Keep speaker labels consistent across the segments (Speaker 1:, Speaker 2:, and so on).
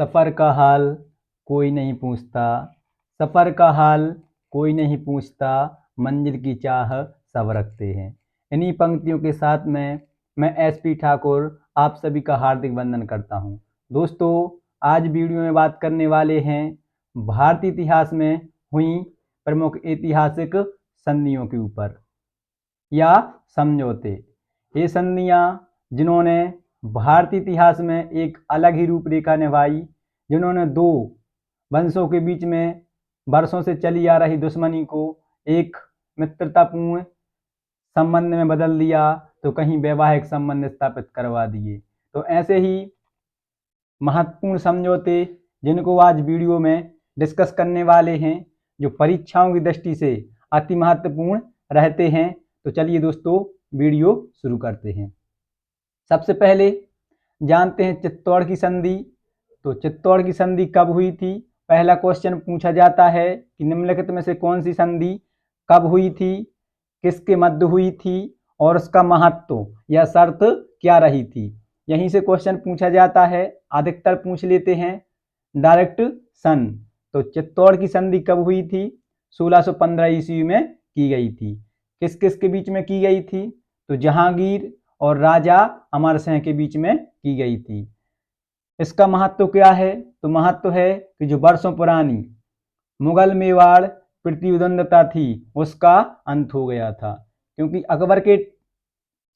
Speaker 1: सफ़र का हाल कोई नहीं पूछता, सफ़र का हाल कोई नहीं पूछता, मंजिल की चाह सब रखते हैं। इन्हीं पंक्तियों के साथ में मैं एसपी ठाकुर आप सभी का हार्दिक वंदन करता हूं। दोस्तों, आज वीडियो में बात करने वाले हैं भारतीय इतिहास में हुई प्रमुख ऐतिहासिक संधियों के ऊपर या समझौते। ये संधियाँ जिन्होंने भारतीय इतिहास में एक अलग ही रूपरेखा निभाई, जिन्होंने दो वंशों के बीच में वर्षों से चली आ रही दुश्मनी को एक मित्रतापूर्ण संबंध में बदल दिया, तो कहीं वैवाहिक संबंध स्थापित करवा दिए। तो ऐसे ही महत्वपूर्ण समझौते जिनको आज वीडियो में डिस्कस करने वाले हैं, जो परीक्षाओं की दृष्टि से अति महत्वपूर्ण रहते हैं। तो चलिए दोस्तों, वीडियो शुरू करते हैं। सबसे पहले जानते हैं चित्तौड़ की संधि। तो चित्तौड़ की संधि कब हुई थी? पहला क्वेश्चन पूछा जाता है कि निम्नलिखित में से कौन सी संधि कब हुई थी, किसके मध्य हुई थी और उसका महत्व या शर्त क्या रही थी। यहीं से क्वेश्चन पूछा जाता है, अधिकतर पूछ लेते हैं डायरेक्ट सन। तो चित्तौड़ की संधि कब हुई थी? 1615 ईस्वी में की गई थी। किस किस के बीच में की गई थी? तो जहांगीर और राजा अमर सिंह के बीच में की गई थी। इसका महत्व क्या है? तो महत्व है कि जो वर्षों पुरानी मुगल मेवाड़ प्रतिद्वंदता थी उसका अंत हो गया था, क्योंकि अकबर के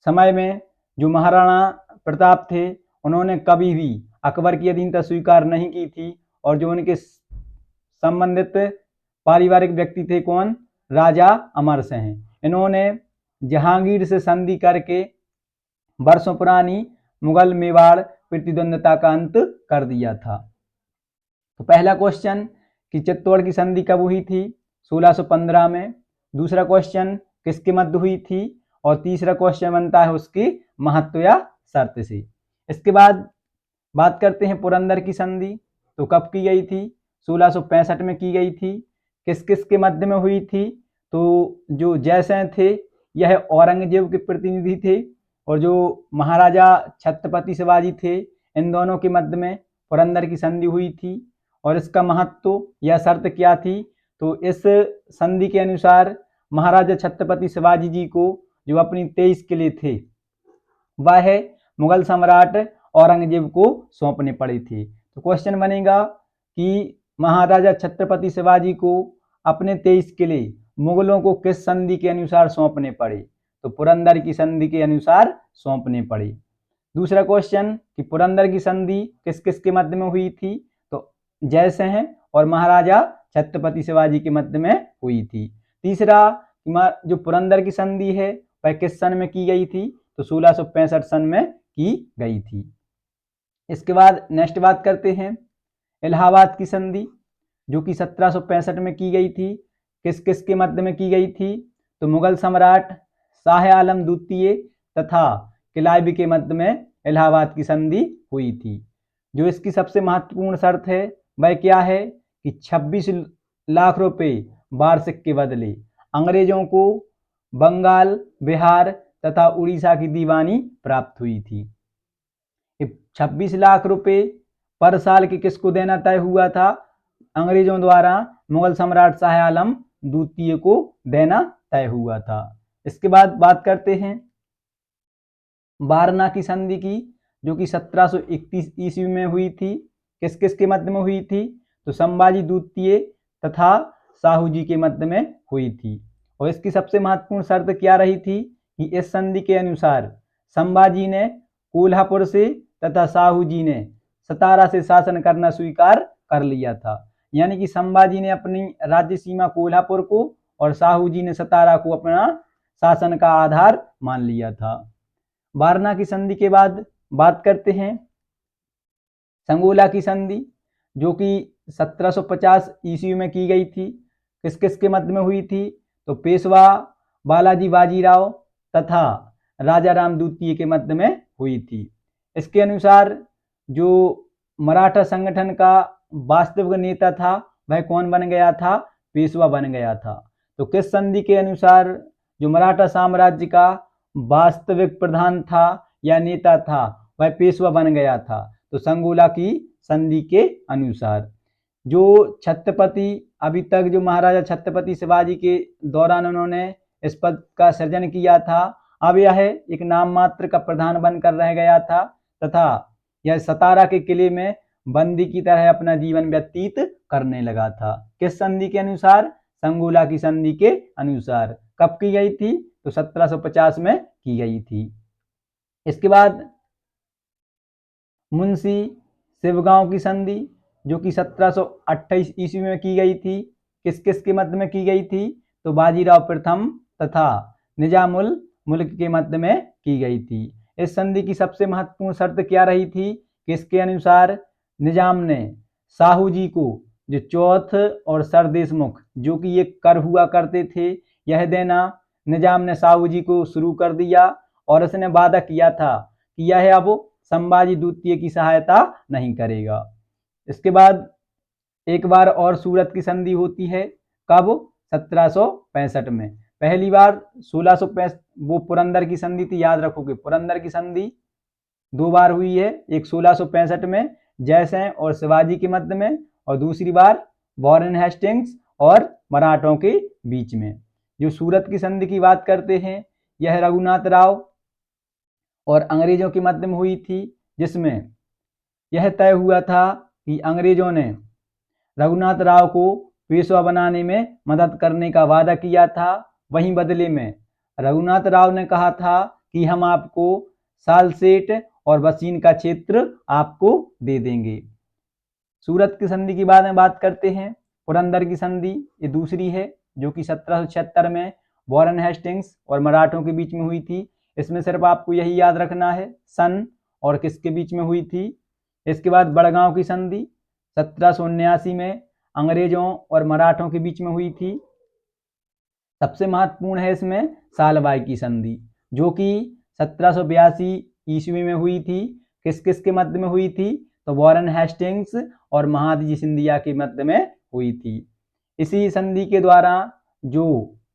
Speaker 1: समय में जो महाराणा प्रताप थे उन्होंने कभी भी अकबर की अधीनता स्वीकार नहीं की थी, और जो उनके संबंधित पारिवारिक व्यक्ति थे कौन? राजा अमर सिंह। इन्होंने जहांगीर से संधि करके वर्षों पुरानी मुगल मेवाड़ प्रतिद्वंदता का अंत कर दिया था। तो पहला क्वेश्चन कि चित्तौड़ की संधि कब हुई थी? 1615 में। दूसरा क्वेश्चन किसके मध्य हुई थी? और तीसरा क्वेश्चन बनता है उसकी महत्व या शर्त से। इसके बाद बात करते हैं पुरंदर की संधि। तो कब की गई थी? 1665 में की गई थी। किस किस के मध्य में हुई थी? तो जो जयसिंह थे यह औरंगजेब के प्रतिनिधि थे, और जो महाराजा छत्रपति शिवाजी थे इन दोनों के मध्य में पुरंदर की संधि हुई थी। और इसका महत्व या शर्त क्या थी? तो इस संधि के अनुसार महाराजा छत्रपति शिवाजी जी को जो अपनी 23 किले थे वह मुगल सम्राट औरंगजेब को सौंपने पड़े थे। तो क्वेश्चन बनेगा कि महाराजा छत्रपति शिवाजी को अपने 23 किले मुगलों को किस संधि के अनुसार सौंपने पड़े? तो पुरंदर की संधि के अनुसार सौंपने पड़े। दूसरा क्वेश्चन कि पुरंदर की संधि किस किस के मध्य में हुई थी? तो जयसिंह और महाराजा छत्रपति शिवाजी के मध्य में हुई थी। तीसरा, जो पुरंदर की संधि है वह किस सन में की गई थी? तो 1665 सन में की गई थी। इसके बाद नेक्स्ट बात करते हैं इलाहाबाद की संधि, जो कि 1765 में की गई थी। किस किस के मध्य में की गई थी? तो मुगल सम्राट शाह आलम द्वितीय तथा किलाइबी के मध्य में इलाहाबाद की संधि हुई थी। जो इसकी सबसे महत्वपूर्ण शर्त है वह क्या है कि 26 लाख रुपए वार्षिक के बदले अंग्रेजों को बंगाल, बिहार तथा उड़ीसा की दीवानी प्राप्त हुई थी। 26 लाख रुपए पर साल के किसको देना तय हुआ था? अंग्रेजों द्वारा मुगल सम्राट शाह आलम द्वितीय को देना तय हुआ था। इसके बाद बात करते हैं वारणा की संधि की, जो कि 1731 ईस्वी में हुई थी। किस किस के मध्य में हुई थी? तो संभाजी द्वितीय तथा साहू जी के मध्य में हुई थी। और इसकी सबसे महत्वपूर्ण शर्त क्या रही थी कि इस संधि के अनुसार संभाजी ने कोल्हापुर से तथा साहू जी ने सतारा से शासन करना स्वीकार कर लिया था। यानी कि संभाजी ने अपनी राज्य सीमा कोल्हापुर को और साहू जी ने सतारा को अपना शासन का आधार मान लिया था। वारणा की संधि के बाद बात करते हैं संगोला की संधि, जो कि 1750 ईस्वी में की गई थी। किस किस के मध्य में हुई थी? तो पेशवा बालाजी बाजीराव तथा राजा राम द्वितीय के मध्य में हुई थी। इसके अनुसार जो मराठा संगठन का वास्तविक नेता था वह कौन बन गया था? पेशवा बन गया था। तो किस संधि के अनुसार जो मराठा साम्राज्य का वास्तविक प्रधान था या नेता था वह पेशवा बन गया था? तो संगोला की संधि के अनुसार। जो छत्रपति अभी तक जो महाराजा छत्रपति शिवाजी के दौरान उन्होंने इस पद का सृजन किया था, अब यह एक नाम मात्र का प्रधान बनकर रह गया था तथा यह सतारा के किले में बंदी की तरह अपना जीवन व्यतीत करने लगा था। किस संधि के अनुसार? संगोला की संधि के अनुसार। कब की गई थी? तो 1750 में की गई थी। इसके बाद मुंशी शिवगांव की संधि जो कि 1728 ईस्वी में की गई थी। किस किस के मध्य में की गई थी? तो बाजीराव प्रथम तथा निजामुल मुल्क के मध्य में की गई थी। इस संधि की सबसे महत्वपूर्ण शर्त क्या रही थी? किसके अनुसार? निजाम ने साहू जी को जो चौथ और सरदेशमुख जो कि ये कर हुआ करते थे, यह देना निजाम ने साहू जी को शुरू कर दिया और उसने वादा किया था कि यह अब संभाजी द्वितीय की सहायता नहीं करेगा। इसके बाद एक बार और सूरत की संधि होती है। कब? 1765 में। पहली बार 1665 वो पुरंदर की संधि थी, याद रखोगे। पुरंदर की संधि दो बार हुई है, एक 1665 में जयसिंह और शिवाजी के मध्य में और दूसरी बार वॉरेन हेस्टिंग्स और मराठों के बीच में। जो सूरत की संधि की बात करते हैं, यह रघुनाथ राव और अंग्रेजों के मध्य में हुई थी, जिसमें यह तय हुआ था कि अंग्रेजों ने रघुनाथ राव को पेशवा बनाने में मदद करने का वादा किया था। वहीं बदले में रघुनाथ राव ने कहा था कि हम आपको सालसेट और वसीन का क्षेत्र आपको दे देंगे। सूरत की संधि के बारे में बात करते हैं। पुरंदर की संधि ये दूसरी है जो कि 1776 में वॉरेन हेस्टिंग्स और मराठों के बीच में हुई थी। इसमें सिर्फ आपको यही याद रखना है सन और किसके बीच में हुई थी। इसके बाद बड़गांव की संधि 1779 में अंग्रेजों और मराठों के बीच में हुई थी। सबसे महत्वपूर्ण है इसमें सालबाई की संधि जो कि 1782 ईस्वी में हुई थी। किस किस के मध्य में हुई थी? तो वॉरेन हेस्टिंग्स और महादजी सिंधिया के मध्य में हुई थी। इसी संधि के द्वारा जो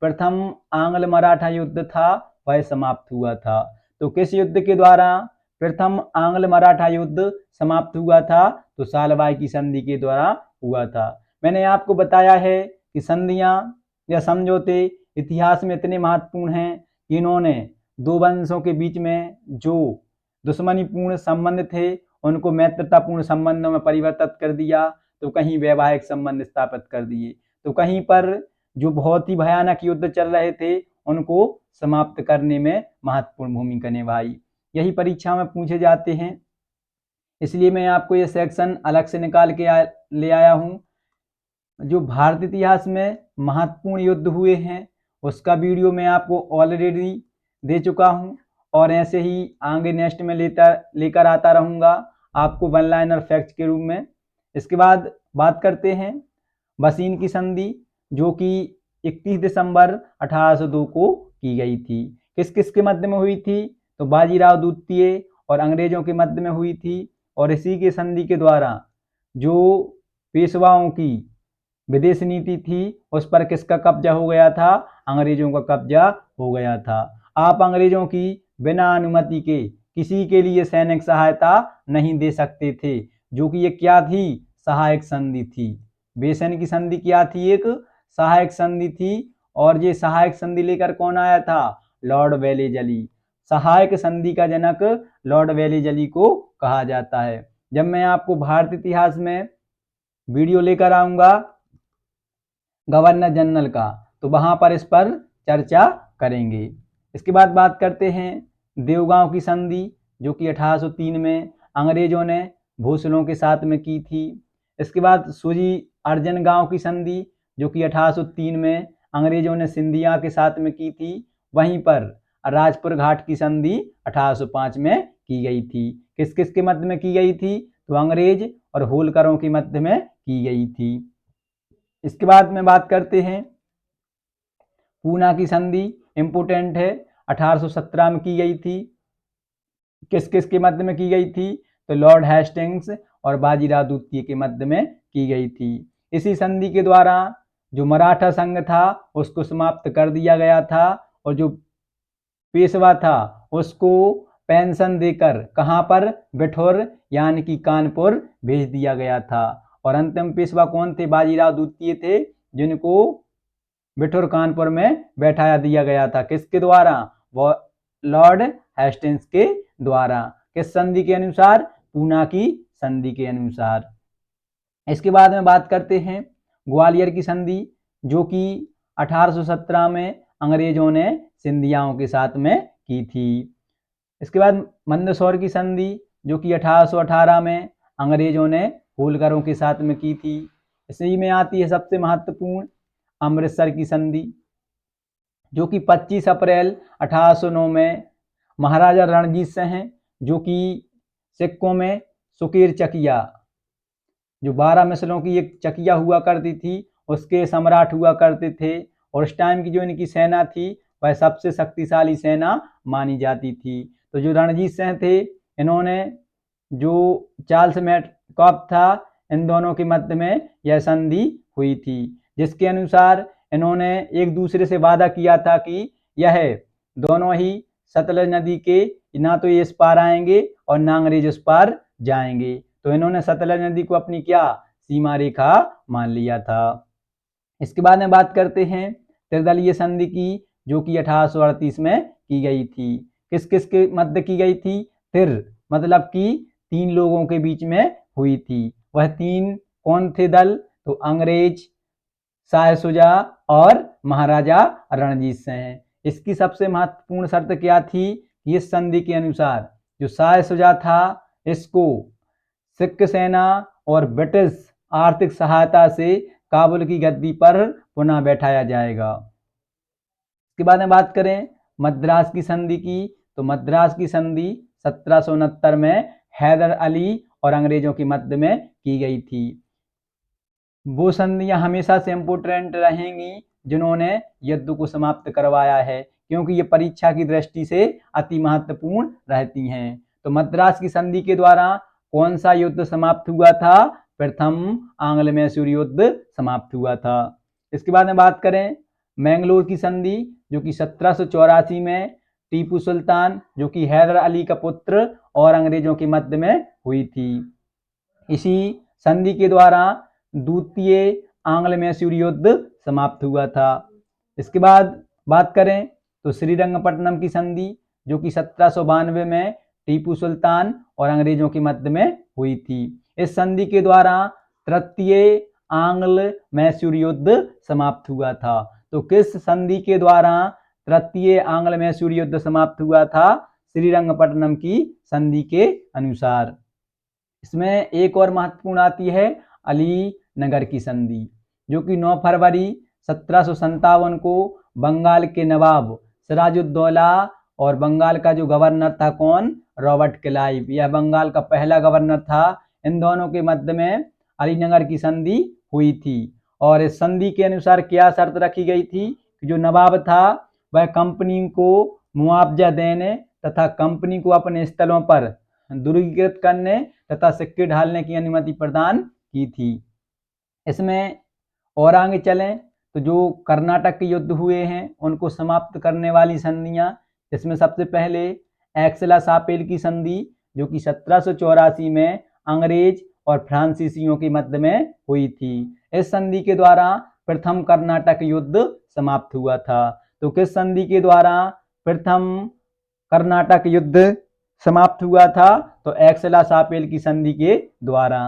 Speaker 1: प्रथम आंग्ल मराठा युद्ध था वह समाप्त हुआ था। तो किस युद्ध के द्वारा प्रथम आंग्ल मराठा युद्ध समाप्त हुआ था? तो सालबाई की संधि के द्वारा हुआ था। मैंने आपको बताया है कि संधियां या समझौते इतिहास में इतने महत्वपूर्ण हैं कि इन्होंने दो वंशों के बीच में जो दुश्मनीपूर्ण संबंध थे उनको मैत्रतापूर्ण संबंधों में परिवर्तित कर दिया, तो कहीं वैवाहिक संबंध स्थापित कर दिए, तो कहीं पर जो बहुत ही भयानक युद्ध चल रहे थे उनको समाप्त करने में महत्वपूर्ण भूमिका निभाई। यही परीक्षा में पूछे जाते हैं, इसलिए मैं आपको ये सेक्शन अलग से निकाल के ले आया हूँ। जो भारतीय इतिहास में महत्वपूर्ण युद्ध हुए हैं उसका वीडियो मैं आपको ऑलरेडी दे चुका हूँ और ऐसे ही आगे नेक्स्ट में लेकर आता रहूँगा आपको वन लाइनर फैक्ट के रूप में। इसके बाद बात करते हैं वसीन की संधि जो कि 31 दिसंबर 1802 को की गई थी। किस किस के मध्य में हुई थी? तो बाजीराव द्वितीय और अंग्रेजों के मध्य में हुई थी और इसी के संधि के द्वारा जो पेशवाओं की विदेश नीति थी उस पर किसका कब्जा हो गया था? अंग्रेजों का कब्जा हो गया था। आप अंग्रेजों की बिना अनुमति के किसी के लिए सैनिक सहायता नहीं दे सकते थे, जो कि ये क्या थी? सहायक संधि थी। बेसन की संधि क्या थी? एक सहायक संधि थी। और ये सहायक संधि लेकर कौन आया था? Lord Wellesley. सहायक संधि का जनक लॉर्ड वेलेजली को कहा जाता है। जब मैं आपको भारतीय इतिहास में वीडियो लेकर आऊंगा गवर्नर जनरल का, तो वहां पर इस पर चर्चा करेंगे। इसके बाद बात करते हैं देवगांव की संधि जो कि 1803 में अंग्रेजों ने भोसलों के साथ में की थी। इसके बाद सूजी अर्जन गांव की संधि जो कि 1803 में अंग्रेजों ने सिंधिया के साथ में की थी। वहीं पर राजपुर घाट की संधि 1805 में की गई थी। किस किस के मध्य में की गई थी? तो अंग्रेज और होलकरों के मध्य में की गई थी। इसके बाद में बात करते हैं पूना की संधि, इंपोर्टेंट है, 1817 में की गई थी। किस किस के मध्य में की गई थी? तो लॉर्ड हेस्टिंग्स और बाजीराव द्वितीय के मध्य में की गई थी। इसी संधि के द्वारा जो मराठा संघ था उसको समाप्त कर दिया गया था और जो पेशवा था उसको पेंशन देकर कहाँ पर, बिठूर यानी कि कानपुर भेज दिया गया था। और अंतिम पेशवा कौन थे, बाजीराव द्वितीय थे, जिनको बिठूर कानपुर में बैठाया दिया गया था। किसके द्वारा, वो लॉर्ड हेस्टिंग्स के द्वारा। किस संधि के अनुसार, पूना की संधि के अनुसार। इसके बाद में बात करते हैं ग्वालियर की संधि, जो कि 1817 में अंग्रेजों ने सिंधियाओं के साथ में की थी। इसके बाद मंदसौर की संधि, जो कि 1818 में अंग्रेजों ने होलकरों के साथ में की थी। इसी में आती है सबसे महत्वपूर्ण अमृतसर की संधि, जो कि 25 अप्रैल 1809 में महाराजा रणजीत सिंह, जो कि सिक्कों में सुकेर चकिया, जो 12 मिसलों की एक चकिया हुआ करती थी, उसके सम्राट हुआ करते थे। और उस टाइम की जो इनकी सेना थी वह सबसे शक्तिशाली सेना मानी जाती थी। तो जो रणजीत सिंह थे, इन्होंने जो चार्ल्स मेटकॉफ था, इन दोनों के मध्य में यह संधि हुई थी, जिसके अनुसार इन्होंने एक दूसरे से वादा किया था कि यह दोनों ही सतलज नदी के ना तो ये इस पार आएंगे और ना अंग्रेज उस पार जाएंगे। तो इन्होंने सतलज नदी को अपनी क्या सीमा रेखा मान लिया था। इसके बाद में बात करते हैं त्रिदलीय संधि की, जो कि 1838 में की गई थी। किस किस के मध्य की गई थी, तिर मतलब कि 3 लोगों के बीच में हुई थी। वह 3 कौन थे दल, तो अंग्रेज, शाह शुजा और महाराजा रणजीत सिंह। इसकी सबसे महत्वपूर्ण शर्त क्या थी, इस संधि के अनुसार जो शाह शुजा था, इसको सिख सेना और ब्रिटिश आर्थिक सहायता से काबुल की गद्दी पर पुनः बैठाया जाएगा। इसके बाद में बात करें मद्रास की संधि की, तो मद्रास की संधि 1769 में हैदर अली और अंग्रेजों के मध्य में की गई थी। वो संधियां हमेशा से इम्पोर्टेंट रहेंगी जिन्होंने युद्ध को समाप्त करवाया है, क्योंकि ये परीक्षा की दृष्टि से अति महत्वपूर्ण रहती हैं। तो मद्रास की संधि के द्वारा कौन सा युद्ध समाप्त हुआ था, प्रथम आंग्ल मैसूर युद्ध समाप्त हुआ था। इसके बाद में बात करें मैंगलोर की संधि, जो कि 1784 में टीपू सुल्तान, जो कि हैदर अली का पुत्र, और अंग्रेजों के मध्य में हुई थी। इसी संधि के द्वारा द्वितीय आंग्ल मैसूर युद्ध समाप्त हुआ था। इसके बाद बात करें तो श्रीरंगपट्टनम की संधि, जो कि 1792 में टीपू सुल्तान और अंग्रेजों के मध्य में हुई थी। इस संधि के द्वारा तृतीय आंग्ल मैसूर युद्ध समाप्त हुआ था। तो किस संधि के द्वारा तृतीय आंग्ल मैसूर युद्ध समाप्त हुआ था, श्रीरंगपट्टनम की संधि के अनुसार। इसमें एक और महत्वपूर्ण आती है अलीनगर की संधि, जो कि 9 फरवरी 1757 को बंगाल के नवाब सिराजुद्दौला और बंगाल का जो गवर्नर था कौन, रॉबर्ट क्लाइव, यह बंगाल का पहला गवर्नर था। इन दोनों के मध्य में अलीनगर की संधि हुई थी। और इस संधि के अनुसार क्या शर्त रखी गई थी कि जो नवाब था वह कंपनी को मुआवजा देने तथा कंपनी को अपने स्थलों पर दुर्गीकृत करने तथा सिक्के ढालने की अनुमति प्रदान की थी। इसमें और आगे चलें तो जो कर्नाटक के युद्ध हुए हैं उनको समाप्त करने वाली संधियां, इसमें सबसे पहले एक्सला सापेल की संधि, जो कि 1784 में अंग्रेज और फ्रांसीसियों के मध्य में हुई थी। इस संधि के द्वारा प्रथम कर्नाटक युद्ध समाप्त हुआ था। तो किस संधि के द्वारा प्रथम कर्नाटक युद्ध समाप्त हुआ था, तो एक्सला सापेल की संधि के द्वारा।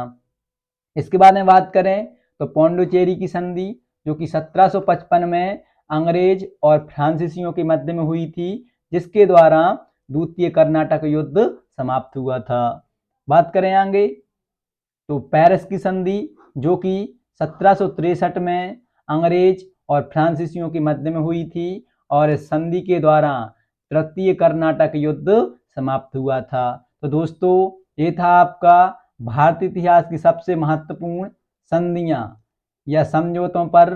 Speaker 1: इसके बाद में बात करें तो पौंडुचेरी की संधि, जो कि 1755 में अंग्रेज और फ्रांसीसियों के मध्य में हुई थी, जिसके द्वारा द्वितीय कर्नाटक युद्ध समाप्त हुआ था। बात करें आगे तो पेरिस की संधि, जो कि 1763 में अंग्रेज और फ्रांसीसियों के मध्य में हुई थी, और इस संधि के द्वारा तृतीय कर्नाटक युद्ध समाप्त हुआ था। तो दोस्तों ये था आपका भारतीय इतिहास की सबसे महत्वपूर्ण संधियां या समझौतों पर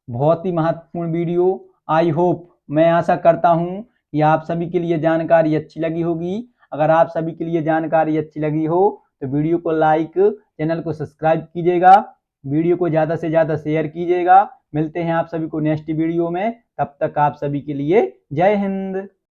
Speaker 1: बहुत ही महत्वपूर्ण वीडियो। आई होप, मैं आशा करता हूं कि आप सभी के लिए जानकारी अच्छी लगी होगी। अगर आप सभी के लिए जानकारी अच्छी लगी हो तो वीडियो को लाइक, चैनल को सब्सक्राइब कीजिएगा, वीडियो को ज़्यादा से ज़्यादा शेयर कीजिएगा। मिलते हैं आप सभी को नेक्स्ट वीडियो में, तब तक आप सभी के लिए जय हिंद।